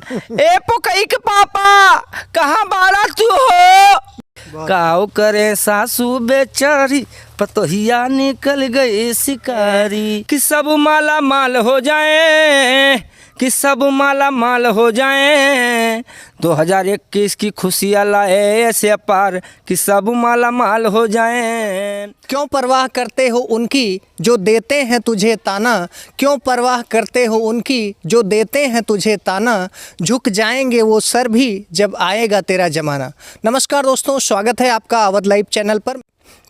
ए पोकई के पापा कहाँ बारा तू हो। काओ करे सासू बेचारी पतोहिया निकल गई शिकारी। कि सब माला माल हो जाए, कि सब माला माल हो जाए, 2021 की खुशियाँ लाए ऐसे अपार कि सब माला माल हो जाए। क्यों परवाह करते हो उनकी जो देते हैं तुझे ताना, क्यों परवाह करते हो उनकी जो देते हैं तुझे ताना, झुक जाएंगे वो सर भी जब आएगा तेरा ज़माना। नमस्कार दोस्तों, स्वागत है आपका अवध लाइव चैनल पर।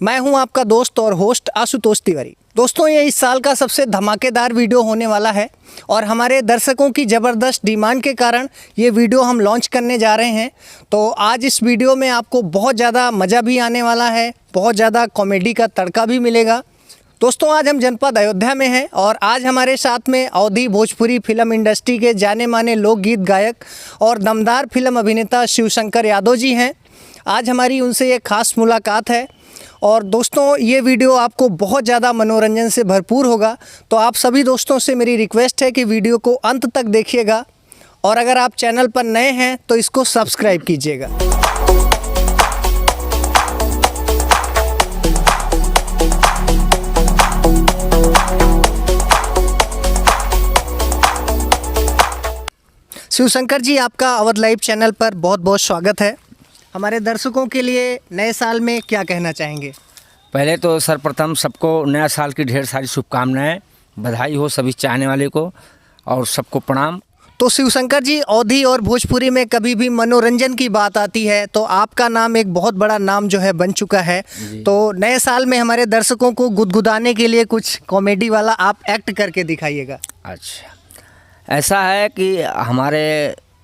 मैं हूं आपका दोस्त और होस्ट आशुतोष तिवारी। दोस्तों, ये इस साल का सबसे धमाकेदार वीडियो होने वाला है और हमारे दर्शकों की ज़बरदस्त डिमांड के कारण ये वीडियो हम लॉन्च करने जा रहे हैं। तो आज इस वीडियो में आपको बहुत ज़्यादा मज़ा भी आने वाला है, बहुत ज़्यादा कॉमेडी का तड़का भी मिलेगा। दोस्तों, आज हम जनपद अयोध्या में हैं और आज हमारे साथ में अवधी भोजपुरी फिल्म इंडस्ट्री के जाने माने लोकगीत गायक और दमदार फिल्म अभिनेता शिवशंकर यादव जी हैं। आज हमारी उनसे एक ख़ास मुलाकात है और दोस्तों, ये वीडियो आपको बहुत ज़्यादा मनोरंजन से भरपूर होगा। तो आप सभी दोस्तों से मेरी रिक्वेस्ट है कि वीडियो को अंत तक देखिएगा और अगर आप चैनल पर नए हैं तो इसको सब्सक्राइब कीजिएगा। शिवशंकर जी, आपका अवध लाइव चैनल पर बहुत बहुत स्वागत है। हमारे दर्शकों के लिए नए साल में क्या कहना चाहेंगे? पहले तो सर्वप्रथम सबको नया साल की ढेर सारी शुभकामनाएं, बधाई हो सभी चाहने वाले को और सबको प्रणाम। तो शिवशंकर जी, अवधी और भोजपुरी में कभी भी मनोरंजन की बात आती है तो आपका नाम एक बहुत बड़ा नाम जो है बन चुका है। तो नए साल में हमारे दर्शकों को गुदगुदाने के लिए कुछ कॉमेडी वाला आप एक्ट करके दिखाइएगा। अच्छा, ऐसा है कि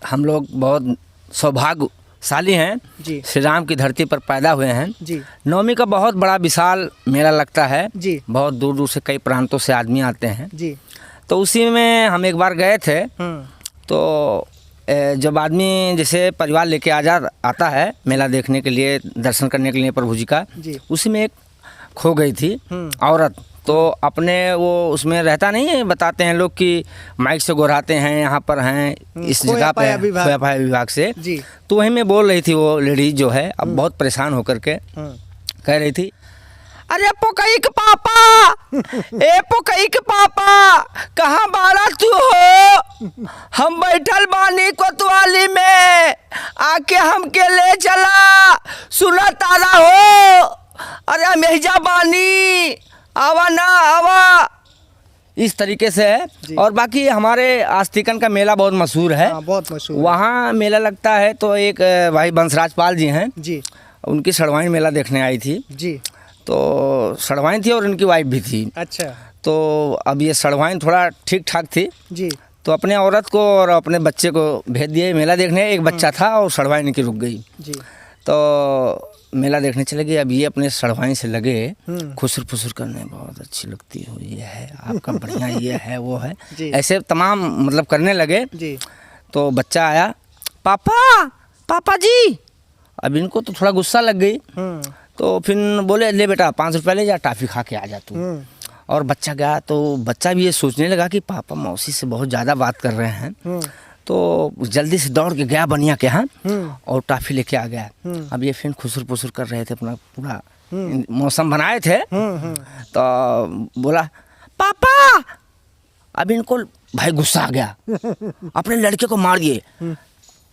हम लोग बहुत सौभाग्यशाली हैं जी। श्री राम की धरती पर पैदा हुए हैं जी। नवमी का बहुत बड़ा विशाल मेला लगता है जी। बहुत दूर दूर से कई प्रांतों से आदमी आते हैं जी। तो उसी में हम एक बार गए थे। तो जब आदमी जैसे परिवार लेके आता है मेला देखने के लिए, दर्शन करने के लिए प्रभु जी का, उसी में एक खो गई थी औरत। तो अपने वो उसमें रहता नहीं, बताते हैं लोग कि माइक से गोराते हैं यहाँ पर हैं इस जगह पे खोया पाया विभाग से जी। तो वहीं में बोल रही थी वो लेडीज जो है, अब बहुत परेशान होकर के कह रही थी, अरे पोकई के पापा, ए पोकई के पापा कहाँ बारा तू हो। हम बैठल बानी कोतवाली में, आके हमके ले चला, सुना तारा हो, अरे मेहजा बानी, आवा ना आवा, इस तरीके से है। और बाकी हमारे आस्तिकन का मेला बहुत मशहूर है। बहुत मशहूर। वहाँ मेला लगता है तो एक भाई बंसराज पाल जी हैं जी, उनकी सड़वाइन मेला देखने आई थी जी। तो सड़वाइन थी और उनकी वाइफ भी थी। अच्छा। तो अब ये सड़वाइन थोड़ा ठीक ठाक थी जी। तो अपने औरत को और अपने बच्चे को भेज दिए मेला देखने। एक बच्चा था और सड़वाइन की रुक गई जी। तो मेला देखने चले गए। अब ये अपने सड़वाइन से लगे खुसर फुसर करने, बहुत अच्छी लगती हो, ये है आपका बढ़िया, ये है वो है, ऐसे तमाम मतलब करने लगे जी। तो बच्चा आया, पापा पापा जी। अब इनको तो थोड़ा गुस्सा लग गई तो फिर बोले, ले बेटा 5 रुपये ले जा, टॉफ़ी खा के आ जा तू। और बच्चा गया तो बच्चा भी ये सोचने लगा कि पापा मौसी से बहुत ज़्यादा बात कर रहे हैं। तो जल्दी से दौड़ के गया बनिया के यहाँ और टॉफ़ी लेके आ गया। अब ये फिर खुसर पुसर कर रहे थे, अपना पूरा मौसम बनाए थे। तो बोला, पापा। अब इनको भाई गुस्सा आ गया, अपने लड़के को मार दिए,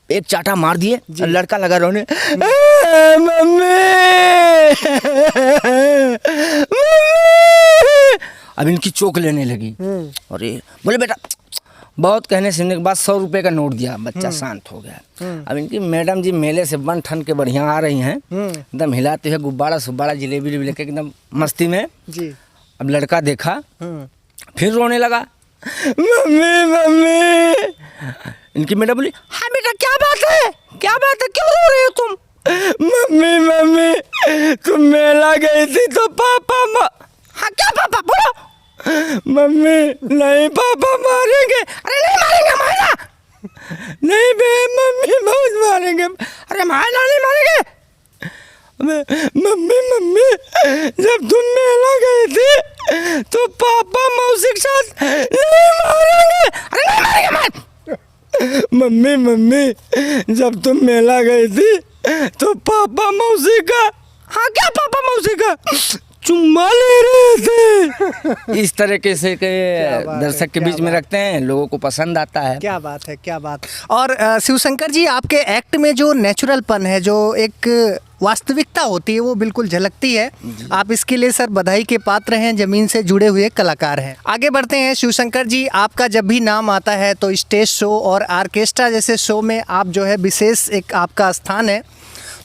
एक चाटा मार दिए। लड़का लगा रोने, मम्मी। अब इनकी चोक लेने लगी। अरे बोले बेटा, बहुत कहने सुनने के बाद 100 रुपये का नोट दिया, बच्चा शांत हो गया। अब इनकी मैडम जी मेले से बन ठन के बढ़िया आ रही हैं, एकदम हिलाते हुए गुब्बारा सुब्बारा जिलेबी लेके एकदम मस्ती में जी। अब लड़का देखा फिर रोने लगा, मम्मी मम्मी। इनकी मैडम बोली, हाँ बेटा क्या बात है, क्या बात है, क्यों रो रहे हो तुम। मम्मी मम्मी तुम मेला गई थी तो पापा हाँ क्या पापा बोलो। मम्मी नहीं पापा मारेंगे। अरे नहीं मारेंगे, मारेगा नहीं बे, मम्मी बहुत मारेंगे। अरे मारना नहीं मारेंगे। मम्मी मम्मी जब तुम मेला गए थे तो पापा मौसी के साथ नहीं मारेंगे। अरे नहीं मारेंगे, मम्मी मम्मी जब तुम मेला गई थी तो पापा मौसी का, हाँ क्या पापा मौसी का चुम्मा ले रहे थे। इस तरीके से के दर्शक के बीच में रखते हैं, लोगों को पसंद आता है। क्या बात है, क्या बात। और शिवशंकर जी, आपके एक्ट में जो नेचुरलपन है, जो एक वास्तविकता होती है, वो बिल्कुल झलकती है। आप इसके लिए सर बधाई के पात्र हैं, ज़मीन से जुड़े हुए कलाकार हैं। आगे बढ़ते हैं शिवशंकर जी, आपका जब भी नाम आता है तो स्टेज शो और आर्केस्ट्रा जैसे शो में आप जो है विशेष एक आपका स्थान है।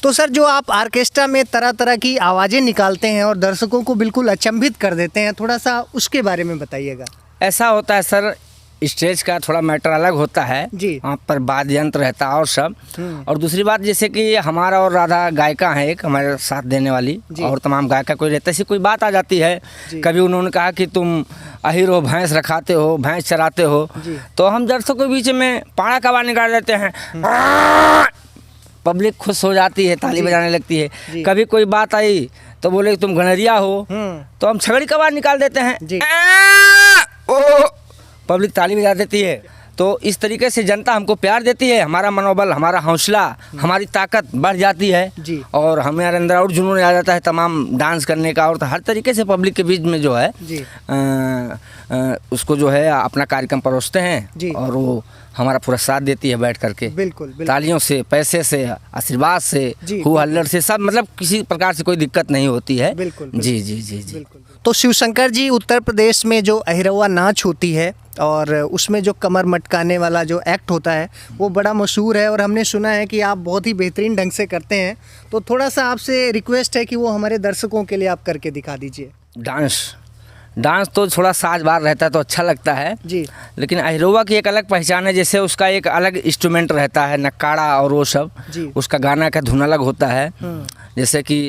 तो सर, जो आप आर्केस्ट्रा में तरह तरह की आवाज़ें निकालते हैं और दर्शकों को बिल्कुल अचंभित कर देते हैं, थोड़ा सा उसके बारे में बताइएगा। ऐसा होता है सर, स्टेज का थोड़ा मैटर अलग होता है जी। वहाँ पर वाद्य यंत्र रहता है और सब। और दूसरी बात, जैसे कि हमारा और राधा गायिका हैं एक हमारे साथ देने वाली, और तमाम गायिका कोई रहता है, ऐसी कोई बात आ जाती है, कभी उन्होंने कहा कि तुम अहिर हो, भैंस रखाते हो, भैंस चराते हो, तो हम दर्शकों के बीच में पाड़ा का आवाज़ निकाल देते हैं, पब्लिक खुश हो जाती है, ताली बजाने लगती है। कभी कोई बात आई तो बोले तुम गणरिया हो, तो हम छगड़ी का आवाज़ निकाल देते हैं, पब्लिक ताली बजा देती है। तो इस तरीके से जनता हमको प्यार देती है, हमारा मनोबल, हमारा हौसला, हमारी ताकत बढ़ जाती है जी। और हमारे अंदर और जुनून आ जाता है तमाम डांस करने का, और हर तरीके से पब्लिक के बीच में जो है जी। उसको जो है अपना कार्यक्रम परोसते हैं, और वो हमारा पूरा साथ देती है बैठ करके, बिल्कुल, बिल्कुल। तालियों से, पैसे से, आशीर्वाद से, हु हल्लड़ से, सब मतलब किसी प्रकार से कोई दिक्कत नहीं होती है। बिल्कुल, जी जी जी जी। तो शिवशंकर जी, उत्तर प्रदेश में जो अहिरवा नाच होती है और उसमें जो कमर मटकाने वाला जो एक्ट होता है वो बड़ा मशहूर है, और हमने सुना है कि आप बहुत ही बेहतरीन ढंग से करते हैं। तो थोड़ा सा आपसे रिक्वेस्ट है कि वो हमारे दर्शकों के लिए आप करके दिखा दीजिए। डांस तो थोड़ा साजबार रहता है तो अच्छा लगता है जी, लेकिन अहिरवा की एक अलग पहचान है। जैसे उसका एक अलग इंस्ट्रूमेंट रहता है, नक्काड़ा और वो सब, उसका गाना का धुन अलग होता है। जैसे कि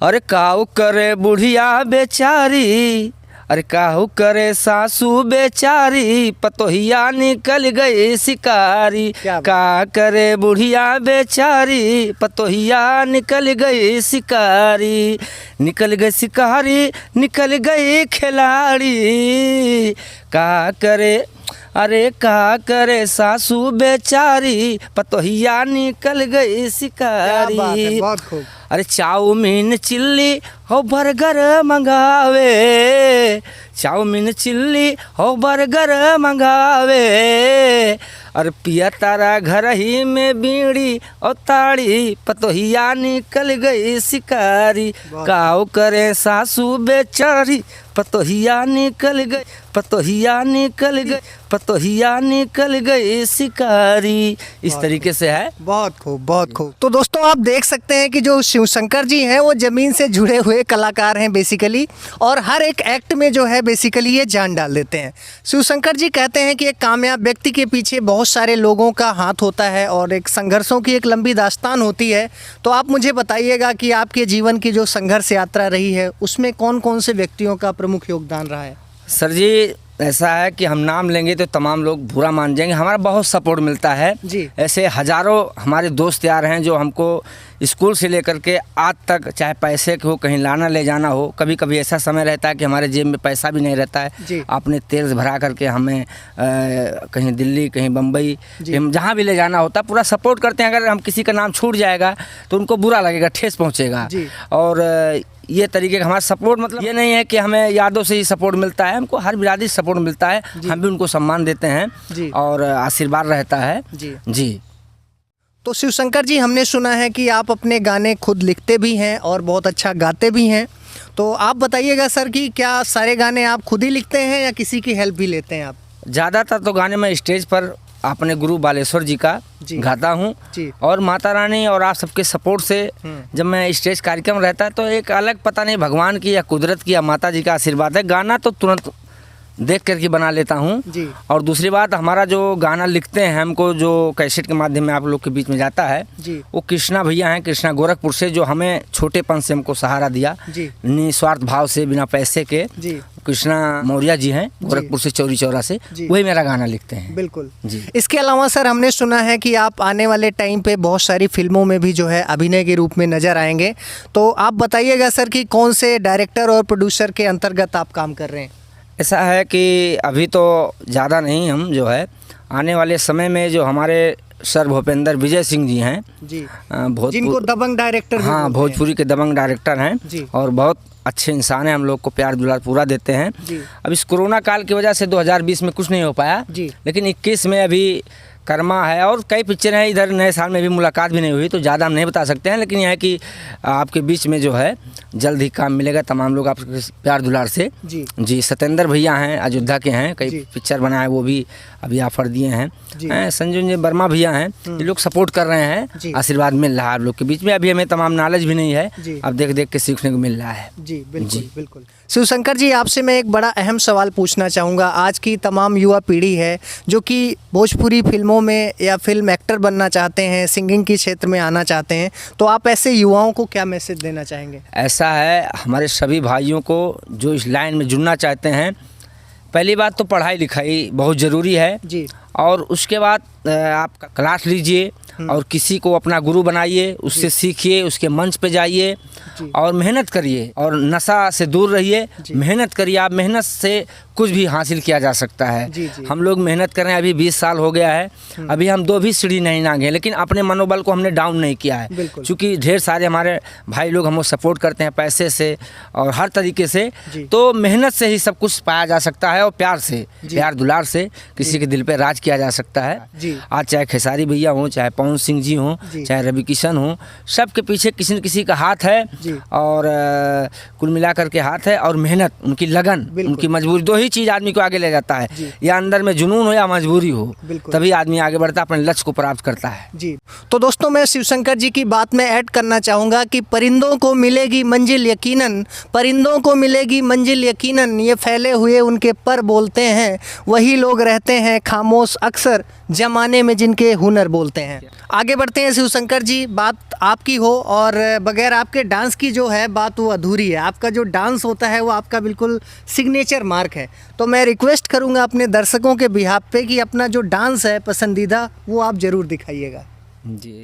अरे काऊ करे बुढ़िया बेचारी, अरे काहू करे सासू बेचारी, पतोहिया निकल गई शिकारी, का करे बुढ़िया बेचारी, पतोहिया निकल गई शिकारी, निकल गई शिकारी, निकल गई खिलाड़ी, का करे, अरे का करे सासू बेचारी, पतोहिया निकल गई शिकारी। बहुत खूब। अरे चाउमीन चिल्ली हो बर्गर मंगावे, चाउमीन चिल्ली हो बर्गर मंगावे, अरे पिया तारा घर ही में बीड़ी और ताड़ी, पतोहिया निकल गई शिकारी, काऊ करे सासू बेचारी, पतोहिया निकल गई, पतोहिया निकल गई, पतोहिया निकल गई शिकारी। इस तरीके से है। बहुत खूब, बहुत खूब। तो दोस्तों, आप देख सकते हैं कि जो शिवशंकर जी हैं वो ज़मीन से जुड़े हुए कलाकार हैं बेसिकली, और हर एक एक्ट में जो है बेसिकली ये जान डाल देते हैं। शिवशंकर जी कहते हैं कि एक कामयाब व्यक्ति के पीछे बहुत सारे लोगों का हाथ होता है और एक संघर्षों की एक लंबी दास्तान होती है। तो आप मुझे बताइएगा कि आपके जीवन की जो संघर्ष यात्रा रही है उसमें कौन कौन से व्यक्तियों का प्रमुख योगदान रहा है? सर जी, ऐसा है कि हम नाम लेंगे तो तमाम लोग बुरा मान जाएंगे, हमारा बहुत सपोर्ट मिलता है जी। ऐसे हज़ारों हमारे दोस्त यार हैं जो हमको स्कूल से लेकर के आज तक, चाहे पैसे के हो, कहीं लाना ले जाना हो, कभी कभी ऐसा समय रहता है कि हमारे जेब में पैसा भी नहीं रहता है, आपने तेल भरा करके हमें कहीं दिल्ली, कहीं बम्बई, जहाँ भी ले जाना होता है पूरा सपोर्ट करते हैं। अगर हम किसी का नाम छूट जाएगा तो उनको बुरा लगेगा, ठेस पहुँचेगा। और ये तरीके का हमारा सपोर्ट, मतलब ये नहीं है कि हमें यादों से ही सपोर्ट मिलता है, हमको हर बिरादरी से सपोर्ट मिलता है, हम भी उनको सम्मान देते हैं और आशीर्वाद रहता है। जी। तो शिवशंकर जी, हमने सुना है कि आप अपने गाने खुद लिखते भी हैं और बहुत अच्छा गाते भी हैं। तो आप बताइएगा सर कि क्या सारे गाने आप खुद ही लिखते हैं या किसी की हेल्प भी लेते हैं आप? ज़्यादातर तो गाने मैं स्टेज पर अपने गुरु बालेश्वर जी का गाता हूँ, और माता रानी और आप सबके सपोर्ट से जब मैं स्टेज कार्यक्रम रहता है तो एक अलग, पता नहीं भगवान की या कुदरत की या माता जी का आशीर्वाद है, गाना तो तुरंत देख करके बना लेता हूँ। और दूसरी बात, हमारा जो गाना लिखते हैं हमको जो कैसेट के माध्यम में आप लोग के बीच में जाता है, वो कृष्णा भैया हैं, कृष्णा गोरखपुर से, जो हमें छोटेपन से हमको सहारा दिया निस्वार्थ भाव से, बिना पैसे के। कृष्णा मौर्य जी हैं, गोरखपुर से, चौरी चौरा से, वही मेरा गाना लिखते हैं। बिल्कुल जी। इसके अलावा सर, हमने सुना है कि आप आने वाले टाइम पे बहुत सारी फिल्मों में भी जो है अभिनय के रूप में नज़र आएंगे। तो आप बताइएगा सर कि कौन से डायरेक्टर और प्रोड्यूसर के अंतर्गत आप काम कर रहे हैं? ऐसा है कि अभी तो ज़्यादा नहीं, हम जो है आने वाले समय में जो हमारे सर भूपेंद्र विजय सिंह जी हैं जी, जिनको दबंग डायरेक्टर भी हाँ, बोलते हैं। भोजपुरी के दबंग डायरेक्टर हैं जी। और बहुत अच्छे इंसान हैं, हम लोग को प्यार दुलार पूरा देते हैं। जी। अब इस कोरोना काल की वजह से 2020 में कुछ नहीं हो पाया, जी। लेकिन 21 में अभी कर्मा है और कई पिक्चरें हैं, इधर नए साल में भी मुलाकात भी नहीं हुई, तो ज़्यादा हम नहीं बता सकते हैं, लेकिन यह है कि आपके बीच में जो है जल्द ही काम मिलेगा तमाम लोग आपके प्यार दुलार से। जी। जी, सत्येंद्र भैया हैं, अयोध्या के हैं, कई जी। पिक्चर बनाए, वो भी अभी ऑफर दिए हैं। जी। संजय वर्मा भैया हैं, ये लोग सपोर्ट कर रहे जी। हैं, आशीर्वाद मिल रहा है आप लोग के बीच में। अभी हमें तमाम नॉलेज भी नहीं है, जी। अब देख देख के सीखने को मिल रहा है। जी बिल्कुल बिल्कुल। शिवशंकर जी, आपसे मैं एक बड़ा अहम सवाल पूछना चाहूँगा। आज की तमाम युवा पीढ़ी है जो कि भोजपुरी फिल्मों में या फिल्म एक्टर बनना चाहते हैं, सिंगिंग के क्षेत्र में आना चाहते हैं, तो आप ऐसे युवाओं को क्या मैसेज देना चाहेंगे? ऐसा है, हमारे सभी भाइयों को जो इस लाइन में जुड़ना चाहते हैं, पहली बात तो पढ़ाई लिखाई बहुत ज़रूरी है जी। और उसके बाद आप क्लास लीजिए और किसी को अपना गुरु बनाइए, उससे सीखिए, उसके मंच पे जाइए और मेहनत करिए और नशा से दूर रहिए, मेहनत करिए। आप मेहनत से कुछ भी हासिल किया जा सकता है। जी। हम लोग मेहनत कर रहे हैं, अभी 20 साल हो गया है, अभी हम 2 भी सीढ़ी नहीं लांघे, लेकिन अपने मनोबल को हमने डाउन नहीं किया है, क्योंकि ढेर सारे हमारे भाई लोग हमको सपोर्ट करते हैं पैसे से और हर तरीके से। तो मेहनत से ही सब कुछ पाया जा सकता है और प्यार से, प्यार दुलार से किसी के दिल पे राज किया जा सकता है। आज चाहे खेसारी भैया हों, चाहे पवन सिंह जी हों, चाहे रवि किशन हों, सबके पीछे किसी न किसी का हाथ है और कुल मिलाकर के हाथ है और मेहनत, उनकी लगन, उनकी मजबूरी, 2 ही चीज़ आदमी को आगे ले जाता है, या अंदर में जुनून हो या मजबूरी हो, तभी आदमी आगे बढ़ता है, अपने लक्ष्य को प्राप्त करता है। जी। तो दोस्तों, मैं शिवशंकर जी की बात में ऐड करना चाहूँगा कि परिंदों को मिलेगी मंजिल यकीनन, परिंदों को मिलेगी मंजिल यकीनन, ये फैले हुए उनके पर बोलते हैं, वही लोग रहते हैं खामोश अक्सर जमाने में जिनके हुनर बोलते हैं। आगे बढ़ते हैं शिवशंकर जी, बात आपकी हो और बगैर आपके डांस की जो है बात वो अधूरी है। आपका जो डांस होता है वो आपका बिल्कुल सिग्नेचर मार्क है। तो मैं रिक्वेस्ट करूंगा अपने दर्शकों के बिहाफ पे कि अपना जो डांस है पसंदीदा वो आप ज़रूर दिखाइएगा। जी।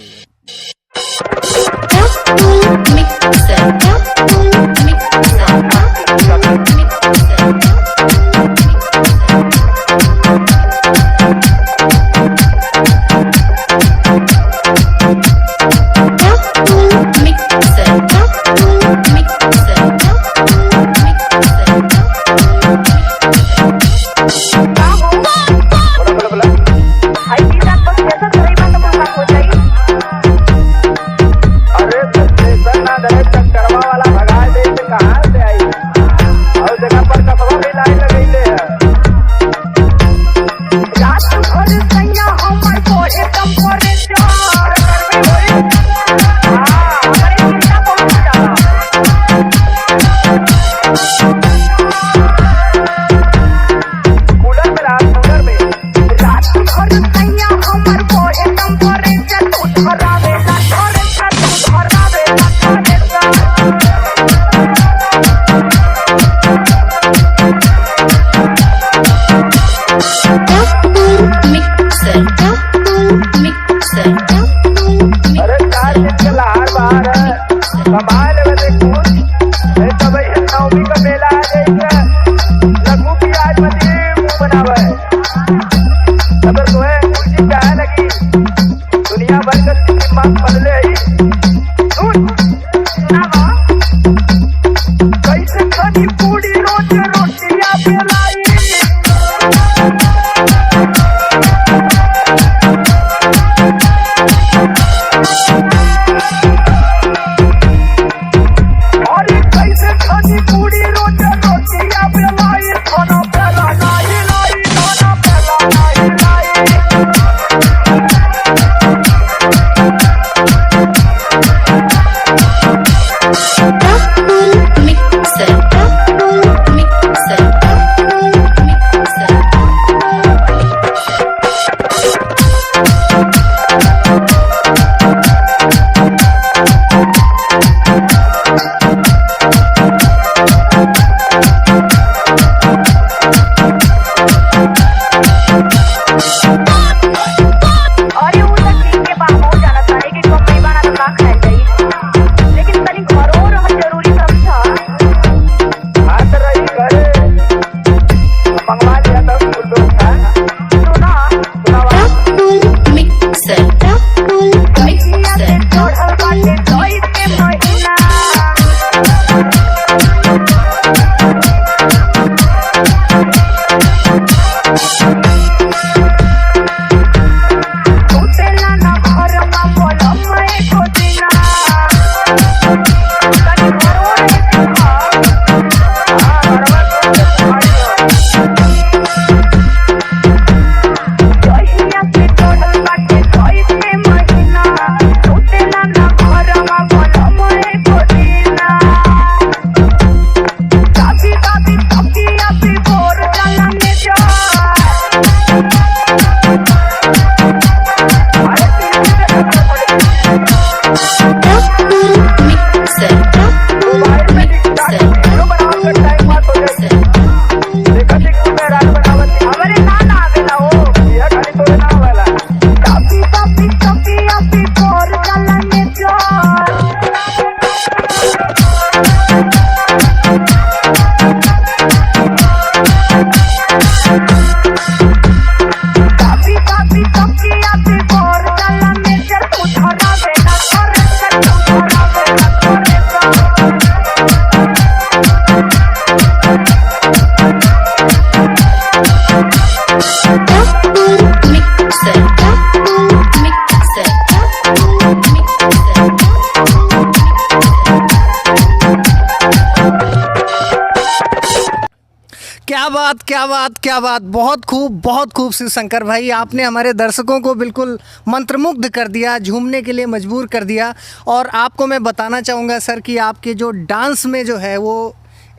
क्या बात, क्या बात, क्या बात, बहुत खूब शिव शंकर भाई, आपने हमारे दर्शकों को बिल्कुल मंत्रमुग्ध कर दिया, झूमने के लिए मजबूर कर दिया। और आपको मैं बताना चाहूँगा सर कि आपके जो डांस में जो है वो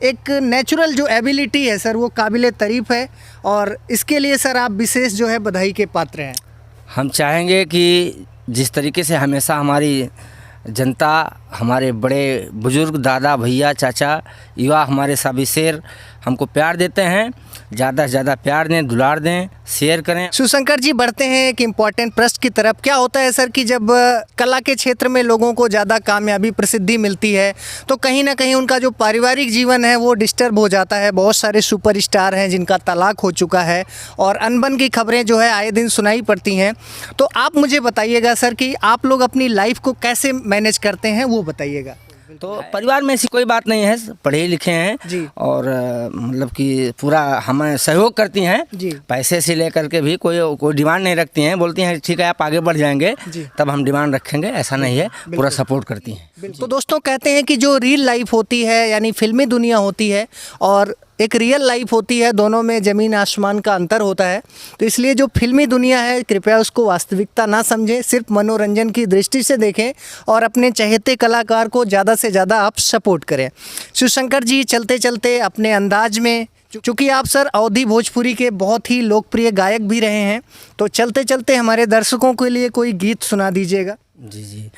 एक नेचुरल जो एबिलिटी है सर, वो काबिले तारीफ़ है, और इसके लिए सर आप विशेष जो है बधाई के पात्र हैं। हम चाहेंगे कि जिस तरीके से हमेशा हमारी जनता, हमारे बड़े बुजुर्ग, दादा, भैया, चाचा, युवा, हमारे सभी शेर हमको प्यार देते हैं, ज़्यादा से ज़्यादा प्यार दें, दुलार दें, शेयर करें। शिवशंकर जी, बढ़ते हैं एक इम्पॉर्टेंट प्रश्न की तरफ। क्या होता है सर कि जब कला के क्षेत्र में लोगों को ज़्यादा कामयाबी, प्रसिद्धि मिलती है तो कहीं ना कहीं उनका जो पारिवारिक जीवन है वो डिस्टर्ब हो जाता है। बहुत सारे सुपरस्टार हैं जिनका तलाक हो चुका है और अनबन की खबरें जो है आए दिन सुनाई पड़ती हैं। तो आप मुझे बताइएगा सर कि आप लोग अपनी लाइफ को कैसे मैनेज करते हैं, वो बताइएगा। तो परिवार में ऐसी कोई बात नहीं है, पढ़े लिखे हैं जी। और मतलब कि पूरा हमें सहयोग करती हैं जी। पैसे से लेकर के भी कोई डिमांड नहीं रखती हैं, बोलती हैं ठीक है आप आगे बढ़ जाएंगे तब हम डिमांड रखेंगे, ऐसा नहीं है, पूरा सपोर्ट करती हैं। तो दोस्तों, कहते हैं कि जो रियल लाइफ होती है यानी फिल्मी दुनिया होती है और एक रियल लाइफ होती है, दोनों में ज़मीन आसमान का अंतर होता है। तो इसलिए जो फिल्मी दुनिया है कृपया उसको वास्तविकता ना समझें, सिर्फ मनोरंजन की दृष्टि से देखें और अपने चहेते कलाकार को ज़्यादा से ज़्यादा आप सपोर्ट करें। शिवशंकर जी, चलते चलते अपने अंदाज में, चूँकि आप सर अवधी भोजपुरी के बहुत ही लोकप्रिय गायक भी रहे हैं, तो चलते चलते हमारे दर्शकों के लिए कोई गीत सुना दीजिएगा। जी जी,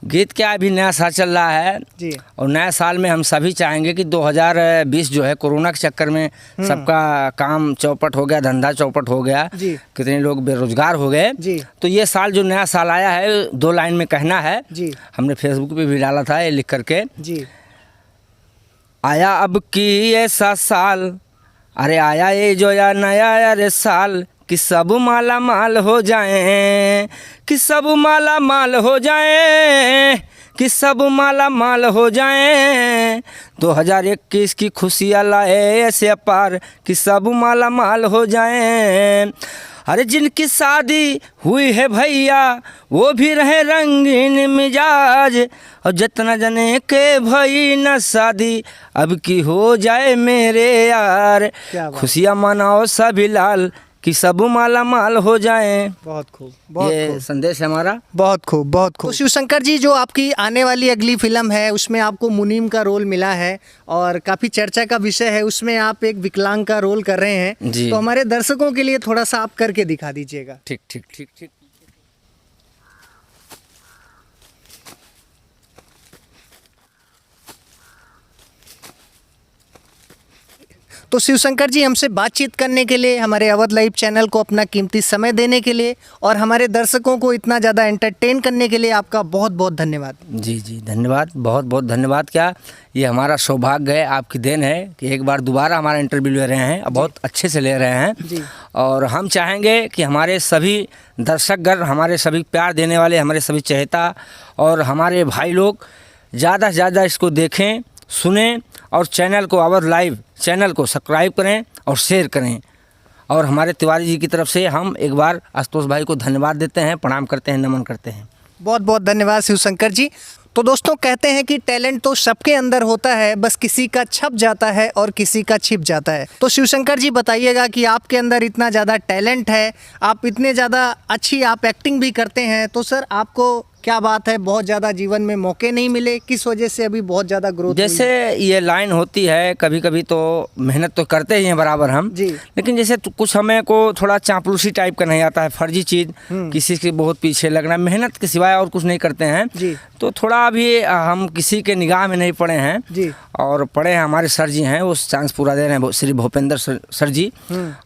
गीत क्या, अभी नया साल चल रहा है जी। और नया साल में हम सभी चाहेंगे कि 2020 जो है कोरोना के चक्कर में सबका काम चौपट हो गया, धंधा चौपट हो गया, कितने लोग बेरोजगार हो गए, तो ये साल जो नया साल आया है, 2 लाइन में कहना है जी। हमने फेसबुक पे भी डाला था ये लिख करके जी। आया अब की ऐसा साल, अरे आया ये जो या नया अरे साल, कि सब माला माल हो जाएं, कि सब माला माल हो जाएं, कि सब माला माल हो जाएं, 2021 की खुशियाँ लाए ऐसे अपार, कि सब माला माल हो जाएं। अरे जिनकी शादी हुई है भैया वो भी रहे रंगीन मिजाज, और जितना जने के भई न शादी अब की हो जाए मेरे यार, खुशियाँ मनाओ सभी लाल, कि सब माला माल हो जाएं। बहुत खूब, बहुत ये खूब संदेश है हमारा। बहुत खूब, बहुत खूब। तो शिवशंकर जी, जो आपकी आने वाली अगली फिल्म है उसमें आपको मुनीम का रोल मिला है और काफ़ी चर्चा का विषय है, उसमें आप एक विकलांग का रोल कर रहे हैं जी। तो हमारे दर्शकों के लिए थोड़ा सा आप करके दिखा दीजिएगा। ठीक ठीक ठीक ठीक। तो शिवशंकर जी, हमसे बातचीत करने के लिए, हमारे अवध लाइव चैनल को अपना कीमती समय देने के लिए और हमारे दर्शकों को इतना ज़्यादा एंटरटेन करने के लिए आपका बहुत बहुत धन्यवाद। जी जी, धन्यवाद, बहुत बहुत धन्यवाद। क्या ये हमारा सौभाग्य है, आपकी देन है कि एक बार दोबारा हमारा इंटरव्यू ले रहे हैं और बहुत अच्छे से ले रहे हैं जी। और हम चाहेंगे कि हमारे सभी दर्शकगण, हमारे सभी प्यार देने वाले, हमारे सभी चहेता और हमारे भाई लोग ज़्यादा से ज़्यादा इसको देखें, सुनें और चैनल को, अवध लाइव चैनल को सब्सक्राइब करें और शेयर करें। और हमारे तिवारी जी की तरफ से हम एक बार आशुतोष भाई को धन्यवाद देते हैं, प्रणाम करते हैं, नमन करते हैं। बहुत बहुत धन्यवाद शिवशंकर जी। तो दोस्तों, कहते हैं कि टैलेंट तो सबके अंदर होता है, बस किसी का छप जाता है और किसी का छिप जाता है। तो शिवशंकर जी, बताइएगा कि आपके अंदर इतना ज़्यादा टैलेंट है, आप इतने ज़्यादा अच्छी आप एक्टिंग भी करते हैं, तो सर आपको क्या बात है, बहुत ज़्यादा जीवन में मौके नहीं मिले, किस वजह से अभी बहुत ज़्यादा ग्रोथ? जैसे ये लाइन होती है, कभी कभी तो मेहनत तो करते ही हैं बराबर हम जी, लेकिन जैसे कुछ हमें को थोड़ा चापलूसी टाइप का नहीं आता है, फर्जी चीज़, किसी के बहुत पीछे लगना, मेहनत के सिवाय और कुछ नहीं करते हैं जी। तो थोड़ा अभी हम किसी के निगाह में नहीं पड़े हैं जी। और पड़े हैं, हमारे सर जी हैं, वो चांस पूरा दे रहे हैं, श्री भूपेंद्र सर जी,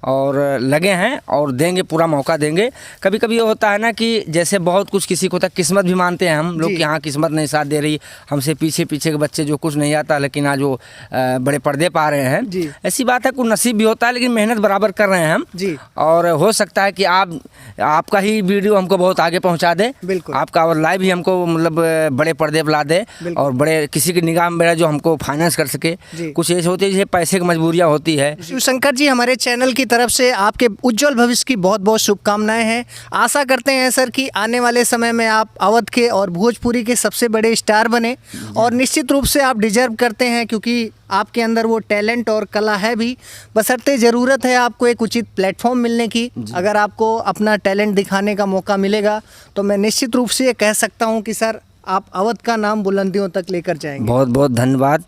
और लगे हैं और देंगे, पूरा मौका देंगे। कभी कभी ये होता है ना कि जैसे बहुत कुछ किसी को तक किस्मत भी मानते हैं हम लोग कि हाँ किस्मत नहीं साथ दे रही, हमसे पीछे पीछे के बच्चे जो कुछ नहीं आता लेकिन आज वो बड़े पर्दे पा रहे हैं, ऐसी बात है, कुछ नसीब भी होता है, लेकिन मेहनत बराबर कर रहे हैं हम जी। और हो सकता है कि आपका ही वीडियो हमको बहुत आगे पहुंचा दे, आपका और लाइव ही हमको मतलब बड़े पर्दे बुला दे और बड़े किसी की निगाह में जो हमको फाइनेंस कर सके। कुछ ऐसे होती है जैसे पैसे की मजबूरियाँ होती है। शिवशंकर जी, हमारे चैनल की तरफ से आपके उज्जवल भविष्य की बहुत बहुत शुभकामनाएं हैं। आशा करते हैं सर कि आने वाले समय में आप अवध के और भोजपुरी के सबसे बड़े स्टार बने, और निश्चित रूप से आप डिजर्व करते हैं क्योंकि आपके अंदर वो टैलेंट और कला है भी, बशर्ते ज़रूरत है आपको एक उचित प्लेटफॉर्म मिलने की। अगर आपको अपना टैलेंट दिखाने का मौका मिलेगा तो मैं निश्चित रूप से ये कह सकता हूँ कि सर आप अवध का नाम बुलंदियों तक लेकर जाएंगे। बहुत बहुत धन्यवाद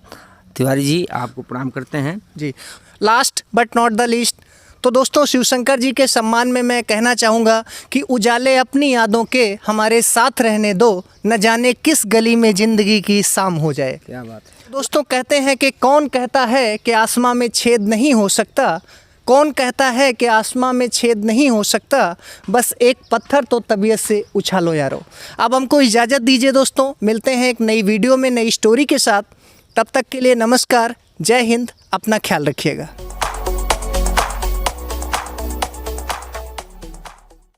तिवारी जी, आपको प्रणाम करते हैं जी। Last but not the least, तो दोस्तों शिवशंकर जी के सम्मान में मैं कहना चाहूँगा कि उजाले अपनी यादों के हमारे साथ रहने दो, न जाने किस गली में ज़िंदगी की शाम हो जाए। क्या बात है। दोस्तों कहते हैं कि कौन कहता है कि आसमां में छेद नहीं हो सकता, कौन कहता है कि आसमां में छेद नहीं हो सकता, बस एक पत्थर तो तबीयत से उछालो यारो। अब हमको इजाज़त दीजिए दोस्तों, मिलते हैं एक नई वीडियो में नई स्टोरी के साथ। तब तक के लिए नमस्कार, जय हिंद, अपना ख्याल रखिएगा।